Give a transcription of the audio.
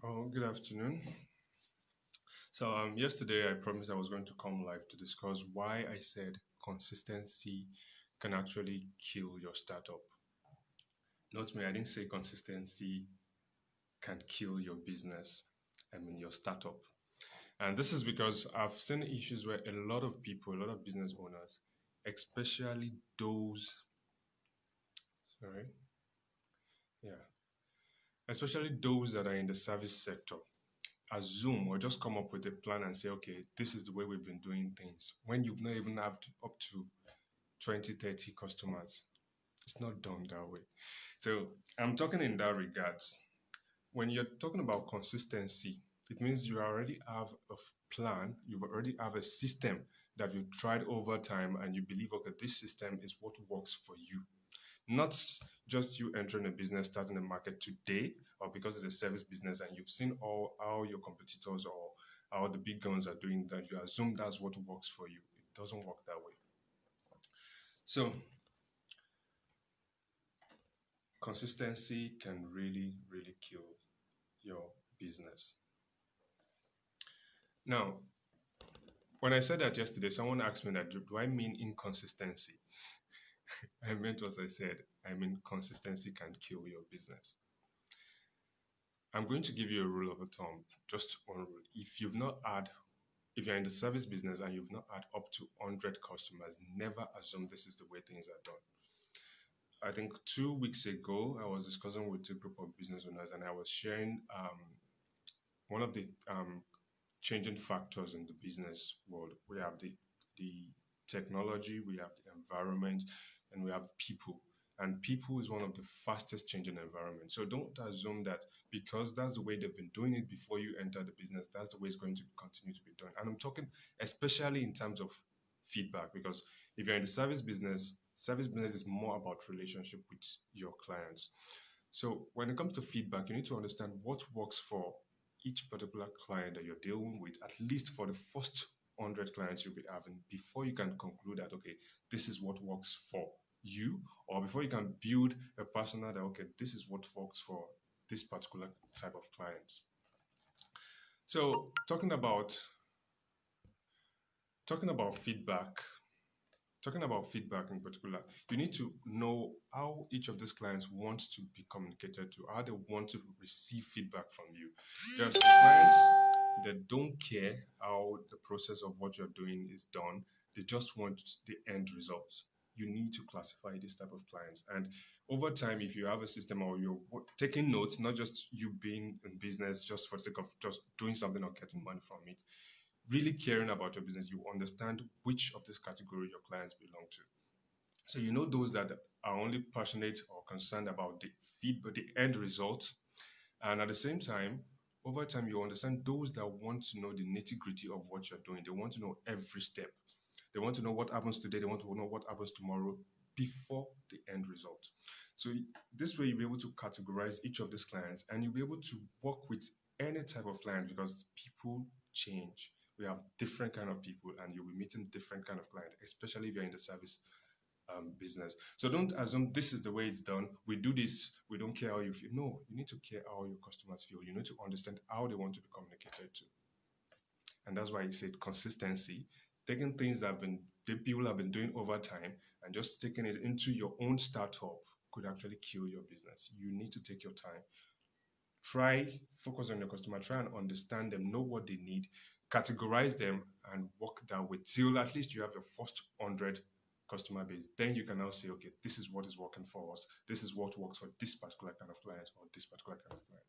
Oh, good afternoon. So, yesterday I promised I was going to come live to discuss why I said consistency can actually kill your startup. Note me, I didn't say consistency can kill your business, I mean your startup. And this is because I've seen issues where a lot of people, a lot of business owners, especially those, sorry, yeah, especially those that are in the service sector, assume or just come up with a plan and say, okay, this is the way we've been doing things. When you've not even have up to 20, 30 customers, it's not done that way. So I'm talking in that regards. When you're talking about consistency, it means you already have a plan, you already have a system that you've tried over time and you believe, okay, this system is what works for you. Not just you entering a business, starting a market today, or because it's a service business and you've seen all how your competitors or how the big guns are doing that, you assume that's what works for you. It doesn't work that way. So consistency can really, really kill your business. Now, when I said that yesterday, someone asked me that do I mean inconsistency? I meant what I said. I mean consistency can kill your business. I'm going to give you a rule of a thumb, just one rule. If you're in the service business and you've not had up to 100 customers, never assume this is the way things are done. I think 2 weeks ago, I was discussing with a group of business owners and I was sharing one of the changing factors in the business world. We have the technology, we have the environment, and we have people. And people is one of the fastest changing environments. So don't assume that because that's the way they've been doing it before you enter the business, that's the way it's going to continue to be done. And I'm talking especially in terms of feedback, because if you're in the service business is more about relationship with your clients. So when it comes to feedback, you need to understand what works for each particular client that you're dealing with, at least for the first 100 clients you'll be having, before you can conclude that, okay, this is what works for you, or before you can build a persona that, okay, this is what works for this particular type of clients. So talking about feedback, talking about feedback in particular, you need to know how each of these clients want to be communicated to, how they want to receive feedback from you. There are some clients that don't care how the process of what you're doing is done, they just want the end results. You need to classify this type of clients. And over time, if you have a system or you're taking notes, not just you being in business just for the sake of just doing something or getting money from it, really caring about your business, you understand which of this category your clients belong to. So you know those that are only passionate or concerned about the feedback, the end result, and at the same time, over time, you understand those that want to know the nitty gritty of what you're doing. They want to know every step. They want to know what happens today. They want to know what happens tomorrow before the end result. So this way, you'll be able to categorize each of these clients and you'll be able to work with any type of client because people change. We have different kind of people and you'll be meeting different kind of client, especially if you're in the service business. So don't assume this is the way it's done. We do this. We don't care how you feel. No, you need to care how your customers feel. You need to understand how they want to be communicated to. And that's why I said consistency, taking things that the people have been doing over time and just taking it into your own startup could actually kill your business. You need to take your time. Try, focus on your customer, try and understand them, know what they need, categorize them, and work that way till at least you have your first 100 customer base. Then you can now say, okay, this is what is working for us. This is what works for this particular kind of client or this particular kind of client.